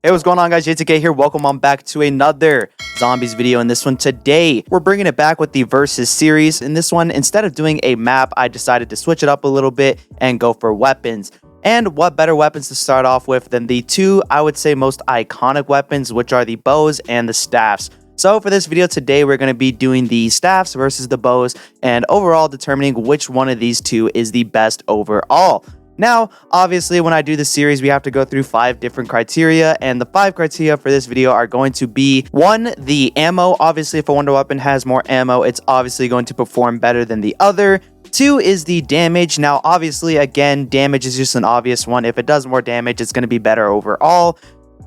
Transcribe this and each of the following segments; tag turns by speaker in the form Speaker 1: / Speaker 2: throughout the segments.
Speaker 1: Hey, what's going on, guys? JTK here. Welcome on back to another zombies video. In this one today, we're bringing it back with the versus series. In this one, instead of doing a map, I decided to switch it up a little bit and go for weapons. And what better weapons to start off with than the two, I would say, most iconic weapons, which are the bows and the staffs. So for this video today, we're going to be doing the staffs versus the bows and overall determining which one of these two is the best overall. Now, obviously, when I do the series, we have to go through 5 different criteria, and the 5 criteria for this video are going to be 1, the ammo. Obviously, if a wonder weapon has more ammo, it's obviously going to perform better than the other. 2 is the damage. Now, obviously, again, damage is just an obvious one. If it does more damage, it's going to be better overall.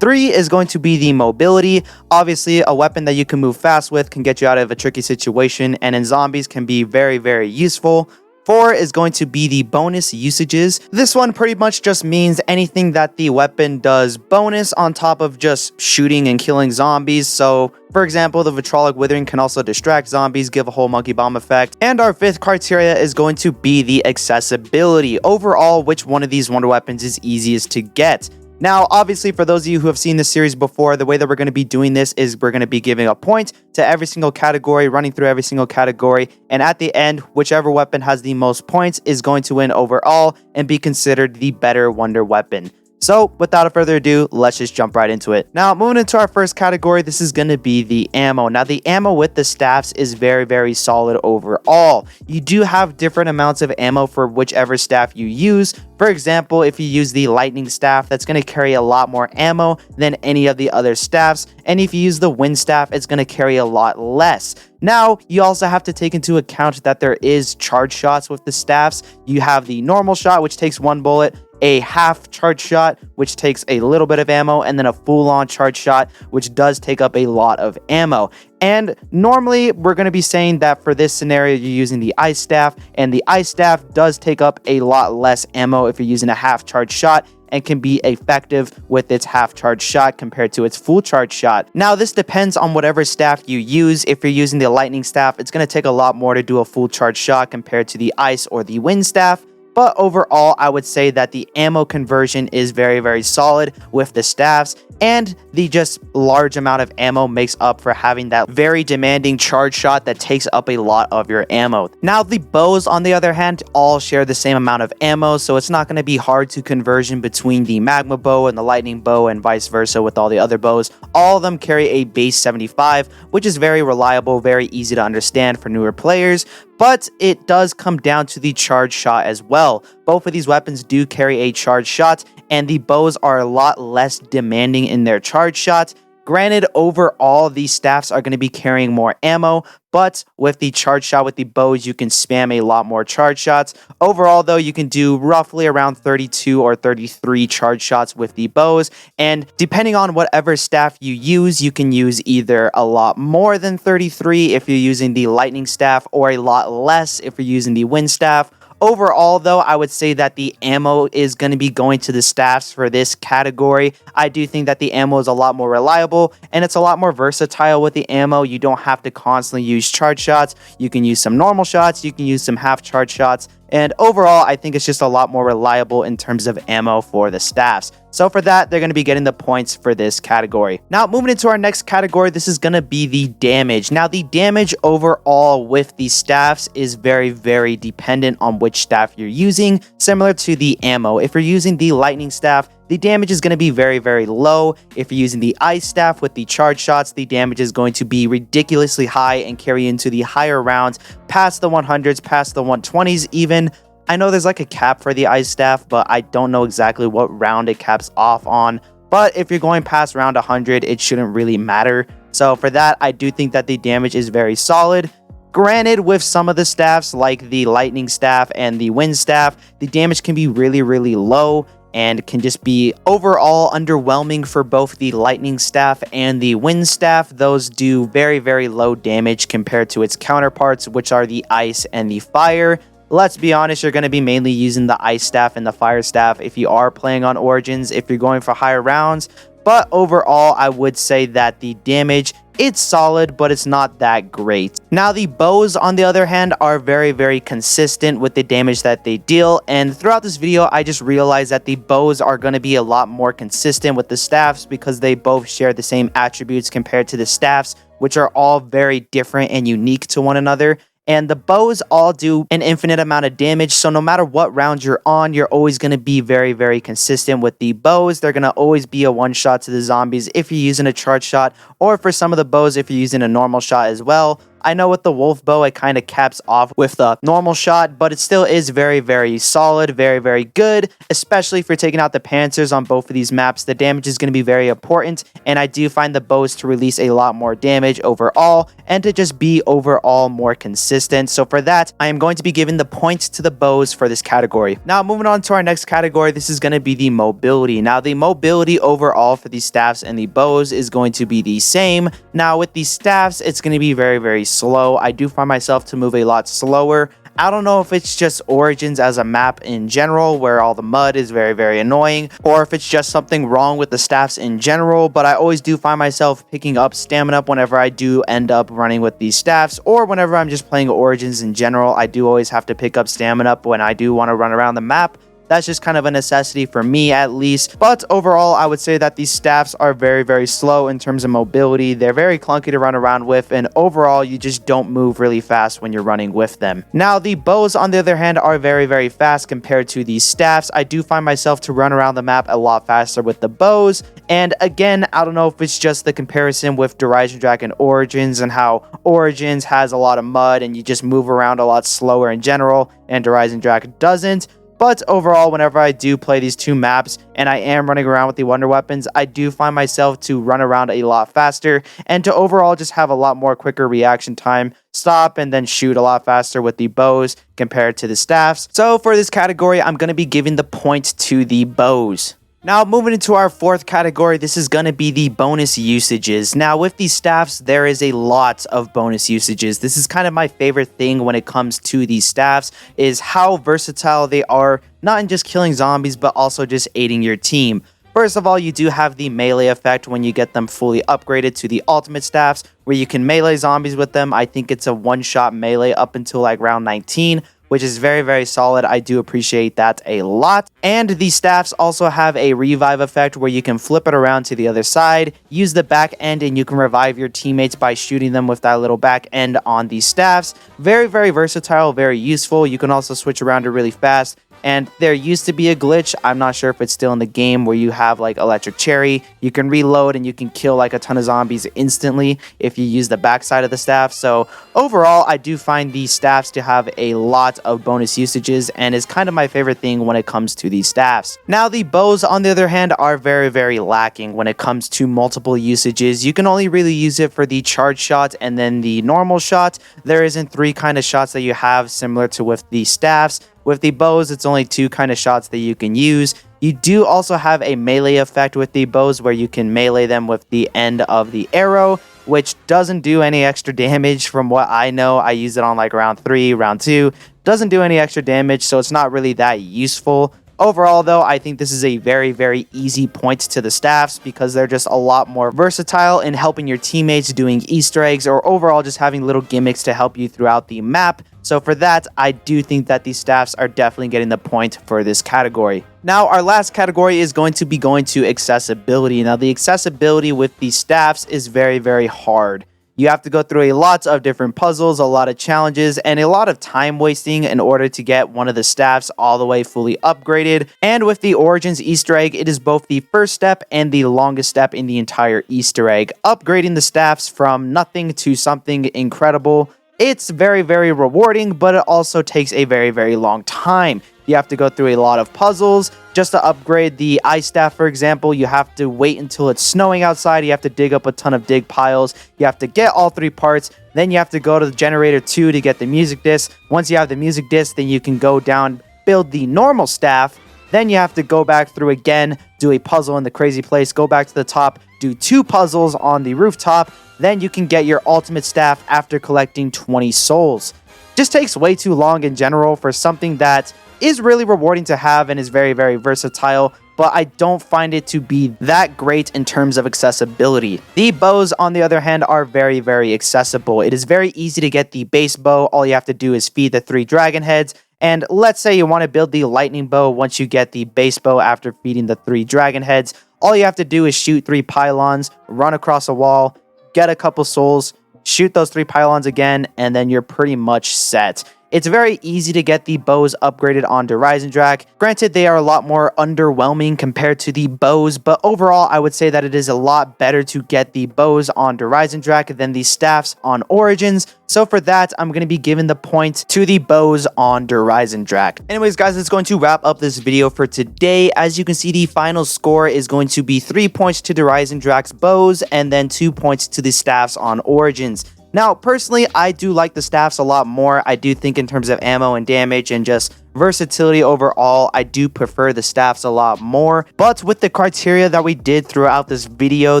Speaker 1: 3 is going to be the mobility. Obviously, a weapon that you can move fast with can get you out of a tricky situation, and in zombies can be very, very useful. 4 is going to be the bonus usages. This one pretty much just means anything that the weapon does bonus on top of just shooting and killing zombies. So, for example, the vitrolic withering can also distract zombies, give a whole monkey bomb effect. And our 5th criteria is going to be the accessibility. Overall, which one of these wonder weapons is easiest to get? Now, obviously, for those of you who have seen this series before, the way that we're going to be doing this is we're going to be giving a point to every single category, running through every single category, and at the end, whichever weapon has the most points is going to win overall and be considered the better wonder weapon. So, without further ado, let's just jump right into it. Now, moving into our first category, this is going to be the ammo. Now, the ammo with the staffs is very, very solid overall. You do have different amounts of ammo for whichever staff you use. For example, if you use the lightning staff, that's going to carry a lot more ammo than any of the other staffs. And if you use the wind staff, it's going to carry a lot less. Now, you also have to take into account that there is charge shots with the staffs. You have the normal shot, which takes 1 bullet, a half charge shot, which takes a little bit of ammo, and then a full-on charge shot, which does take up a lot of ammo. And normally, we're going to be saying that for this scenario, you're using the ice staff, and the ice staff does take up a lot less ammo if you're using a half charge shot, and can be effective with its half charge shot compared to its full charge shot. Now, this depends on whatever staff you use. If you're using the lightning staff, it's going to take a lot more to do a full charge shot compared to the ice or the wind staff. But overall, I would say that the ammo conversion is very, very solid with the staffs, and the just large amount of ammo makes up for having that very demanding charge shot that takes up a lot of your ammo. Now, the bows, on the other hand, all share the same amount of ammo, so it's not going to be hard to conversion between the magma bow and the lightning bow and vice versa with all the other bows. All of them carry a base 75, which is very reliable, very easy to understand for newer players. But it does come down to the charge shot as well. Both of these weapons do carry a charge shot, and the bows are a lot less demanding in their charge shots. Granted, overall, these staffs are going to be carrying more ammo, but with the charge shot with the bows, you can spam a lot more charge shots. Overall, though, you can do roughly around 32 or 33 charge shots with the bows, and depending on whatever staff you use, you can use either a lot more than 33 if you're using the lightning staff, or a lot less if you're using the wind staff. Overall, though, I would say that the ammo is going to be going to the staffs for this category. I do think that the ammo is a lot more reliable, and it's a lot more versatile with the ammo. You don't have to constantly use charge shots. You can use some normal shots. You can use some half charge shots. And overall, I think it's just a lot more reliable in terms of ammo for the staffs. So for that, they're going to be getting the points for this category. Now, moving into our next category, this is going to be the damage. Now, the damage overall with the staffs is very, very dependent on which staff you're using, similar to the ammo. If you're using the lightning staff, the damage is going to be very, very low. If you're using the ice staff with the charge shots, the damage is going to be ridiculously high and carry into the higher rounds, past the 100s, past the 120s even. I know there's like a cap for the ice staff, but I don't know exactly what round it caps off on. But if you're going past round 100, it shouldn't really matter. So for that, I do think that the damage is very solid. Granted, with some of the staffs, like the lightning staff and the wind staff, the damage can be really, really low, and can just be overall underwhelming for both the lightning staff and the wind staff. Those do very, very low damage compared to its counterparts, which are the ice and the fire. Let's be honest, you're going to be mainly using the ice staff and the fire staff if you are playing on Origins, if you're going for higher rounds. but overall I would say that the damage, it's solid, but it's not that great. Now, the bows, on the other hand, are very consistent with the damage that they deal, and throughout this video, I just realized that the bows are going to be a lot more consistent with the staffs because they both share the same attributes compared to the staffs, which are all very different and unique to one another. And the bows all do an infinite amount of damage, so no matter what round you're on, you're always going to be very consistent with the bows. They're going to always be a one-shot to the zombies if you're using a charge shot, or for some of the bows if you're using a normal shot as well. I know with the wolf bow, it kind of caps off with the normal shot, but it still is very solid, very good, especially if you're taking out the panzers on both of these maps. The damage is going to be very important, and I do find the bows to release a lot more damage overall, and to just be overall more consistent. So for that, I am going to be giving the points to the bows for this category. Now, moving on to our next category, this is going to be the mobility. Now, the mobility overall for the staffs and the bows is going to be the same. Now, with the staffs, it's going to be very slow. I do find myself to move a lot slower. I don't know if it's just Origins as a map in general where all the mud is very annoying, or if it's just something wrong with the staffs in general, but I always do find myself picking up stamina whenever I do end up running with these staffs, or whenever I'm just playing Origins in general. I do always have to pick up stamina when I do want to run around the map. That's just kind of a necessity for me, at least. But overall, I would say that these staffs are very slow in terms of mobility. They're very clunky to run around with, and overall, you just don't move really fast when you're running with them. Now, the bows, on the other hand, are very fast compared to these staffs. I do find myself to run around the map a lot faster with the bows. And again, I don't know if it's just the comparison with Eisendrache'S and Origins, and how Origins has a lot of mud and you just move around a lot slower in general, and Eisendrache doesn't. But overall, whenever I do play these two maps and I am running around with the wonder weapons, I do find myself to run around a lot faster and to overall just have a lot more quicker reaction time, stop and then shoot a lot faster with the bows compared to the staffs. So for this category, I'm going to be giving the point to the bows. Now, moving into our fourth category, this is going to be the bonus usages. Now, with these staffs, there is a lot of bonus usages. This is kind of my favorite thing when it comes to these staffs, is how versatile they are, not in just killing zombies, but also just aiding your team. First of all, you do have the melee effect when you get them fully upgraded to the ultimate staffs, where you can melee zombies with them. I think it's a one-shot melee up until like round 19, which is very solid. I do appreciate that a lot. And the staffs also have a revive effect where you can flip it around to the other side, use the back end, and you can revive your teammates by shooting them with that little back end on these staffs. Very versatile, very useful. You can also switch around it really fast. And there used to be a glitch, I'm not sure if it's still in the game, where you have like electric cherry. You can reload and you can kill like a ton of zombies instantly if you use the backside of the staff. So overall, I do find these staffs to have a lot of bonus usages, and is kind of my favorite thing when it comes to these staffs. Now, the bows, on the other hand, are very lacking when it comes to multiple usages. You can only really use it for the charge shot and then the normal shot. There isn't three kind of shots that you have similar to with the staffs. With the bows, it's only two kind of shots that you can use. You do also have a melee effect with the bows where you can melee them with the end of the arrow, which doesn't do any extra damage from what I know. I use it on like round 3, round 2. Doesn't do any extra damage, so it's not really that useful. Overall, though, I think this is a very easy point to the staffs because they're just a lot more versatile in helping your teammates, doing Easter eggs, or overall just having little gimmicks to help you throughout the map. So for that, I do think that these staffs are definitely getting the point for this category. Now, our last category is going to accessibility. Now, the accessibility with these staffs is very hard. You have to go through a lot of different puzzles, a lot of challenges, and a lot of time wasting in order to get one of the staffs all the way fully upgraded. And with the Origins Easter egg, it is both the first step and the longest step in the entire Easter egg. Upgrading the staffs from nothing to something incredible. It's very rewarding, but it also takes a very long time. You have to go through a lot of puzzles. Just to upgrade the ice staff, for example, you have to wait until it's snowing outside. You have to dig up a ton of dig piles. You have to get all 3 parts. Then you have to go to the generator 2 to get the music disc. Once you have the music disc, then you can go down, build the normal staff. Then you have to go back through again, do a puzzle in the crazy place, go back to the top, do 2 puzzles on the rooftop. Then you can get your ultimate staff after collecting 20 souls. Just takes way too long in general for something that is really rewarding to have and is very versatile. but I don't find it to be that great in terms of accessibility. The bows, on the other hand, are very, very accessible. It is very easy to get the base bow. All you have to do is feed the 3 dragon heads. And let's say you want to build the lightning bow. Once you get the base bow after feeding the 3 dragon heads, all you have to do is shoot 3 pylons, run across a wall, get a couple souls, shoot those 3 pylons again, and then you're pretty much set. It's very easy to get the bows upgraded onto Eisendrache. Granted, they are a lot more underwhelming compared to the bows, but overall, I would say that it is a lot better to get the bows onto Eisendrache than the staffs on Origins. So for that, I'm going to be giving the point to the bows on Eisendrache. Anyways, guys, that's going to wrap up this video for today. As you can see, the final score is going to be 3 points to the Eisendrache's bows and then 2 points to the staffs on Origins. Now, personally, I do like the staffs a lot more. I do think in terms of ammo and damage and just versatility overall, I do prefer the staffs a lot more. But with the criteria that we did throughout this video,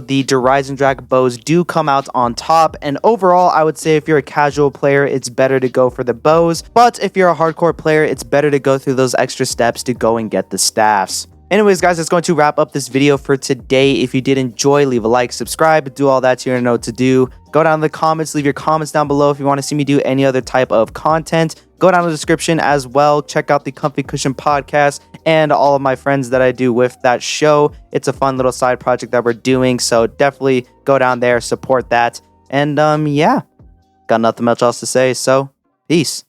Speaker 1: the Eisendrache bows do come out on top. And overall, I would say if you're a casual player, it's better to go for the bows. But if you're a hardcore player, it's better to go through those extra steps to go and get the staffs. Anyways, guys, that's going to wrap up this video for today. If you did enjoy, leave a like, subscribe, do all that, so you know what to do. Go down in the comments, leave your comments down below if you want to see me do any other type of content. Go down in the description as well. Check out the Comfy Cushion podcast and all of my friends that I do with that show. It's a fun little side project that we're doing, so definitely go down there, support that. And yeah, got nothing much else to say, so peace.